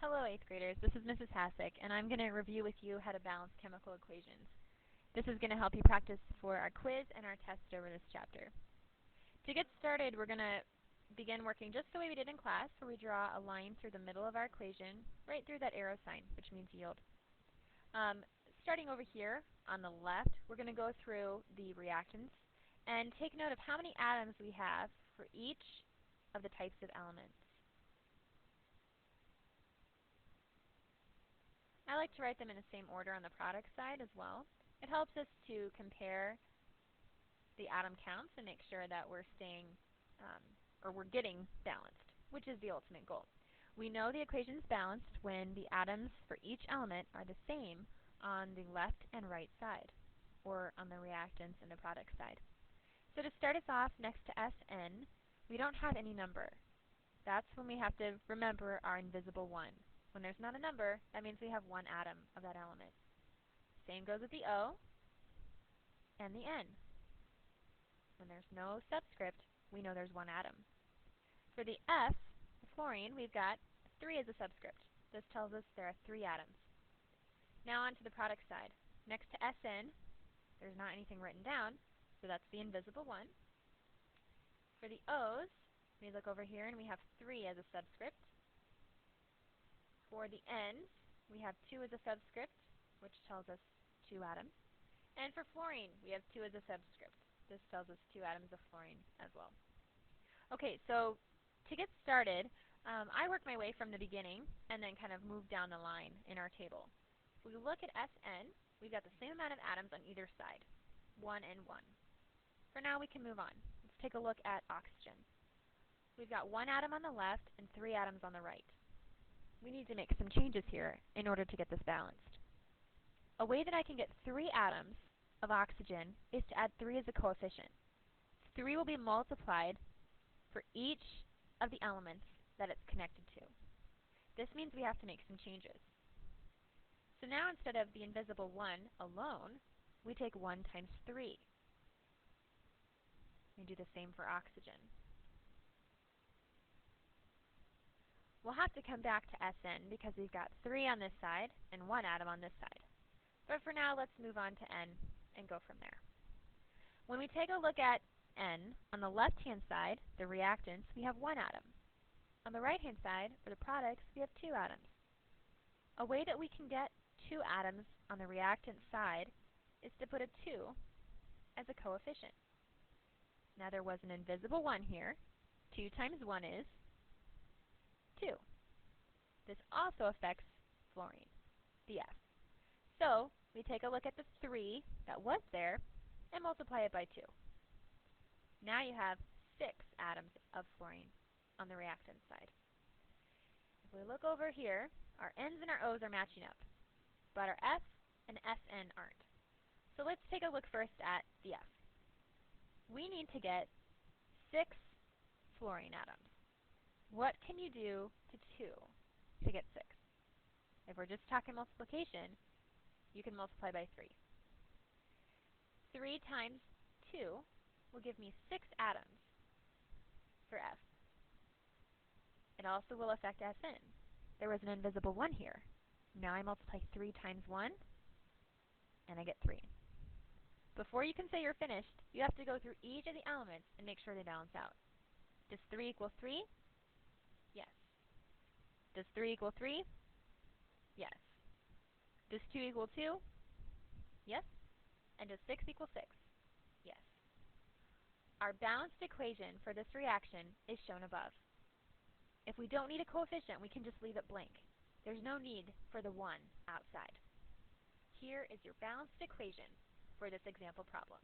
Hello, 8th graders. This is Mrs. Hassick, and I'm going to review with you how to balance chemical equations. This is going to help you practice for our quiz and our test over this chapter. To get started, we're going to begin working just the way we did in class, where we draw a line through the middle of our equation, right through that arrow sign, which means yield. Starting over here on the left, we're going to go through the reactants and take note of how many atoms we have for each of the types of elements. I like to write them in the same order on the product side as well. It helps us to compare the atom counts and make sure that we're staying, we're getting balanced, which is the ultimate goal. We know the equation is balanced when the atoms for each element are the same on the left and right side, or on the reactants and the product side. So to start us off, next to Sn, we don't have any number. That's when we have to remember our invisible 1. When there's not a number, that means we have one atom of that element. Same goes with the O and the N. When there's no subscript, we know there's one atom. For the F, the fluorine, we've got 3 as a subscript. This tells us there are 3 atoms. Now on to the product side. Next to Sn, there's not anything written down, so that's the invisible 1. For the O's, we look over here and we have 3 as a subscript. For the N's, we have 2 as a subscript, which tells us 2 atoms. And for fluorine, we have 2 as a subscript. This tells us 2 atoms of fluorine as well. Okay, so to get started, I work my way from the beginning and then kind of move down the line in our table. If we look at Sn, we've got the same amount of atoms on either side, 1 and 1. For now, we can move on. Let's take a look at oxygen. We've got 1 atom on the left and 3 atoms on the right. We need to make some changes here in order to get this balanced. A way that I can get 3 atoms of oxygen is to add 3 as a coefficient. 3 will be multiplied for each of the elements that it's connected to. This means we have to make some changes. So now instead of the invisible 1 alone, we take 1 times 3. We do the same for oxygen. We'll have to come back to Sn because we've got 3 on this side and 1 atom on this side. But for now, let's move on to N and go from there. When we take a look at N, on the left-hand side, the reactants, we have 1 atom. On the right-hand side, for the products, we have 2 atoms. A way that we can get 2 atoms on the reactant side is to put a 2 as a coefficient. Now there was an invisible 1 here. 2 times 1 is 2. This also affects fluorine, the F. So we take a look at the 3 that was there and multiply it by 2. Now you have 6 atoms of fluorine on the reactant side. If we look over here, our N's and our O's are matching up, but our F and Sn aren't. So let's take a look first at the F. We need to get 6 fluorine atoms. What can you do to 2 to get 6? If we're just talking multiplication, you can multiply by 3. 3 times 2 will give me 6 atoms for F. It also will affect Sn. There was an invisible 1 here. Now I multiply 3 times 1, and I get 3. Before you can say you're finished, you have to go through each of the elements and make sure they balance out. Does 3 equal 3? Yes. Does 3 equal 3? Yes. Does 2 equal 2? Yes. And does 6 equal 6? Yes. Our balanced equation for this reaction is shown above. If we don't need a coefficient, we can just leave it blank. There's no need for the 1 outside. Here is your balanced equation for this example problem.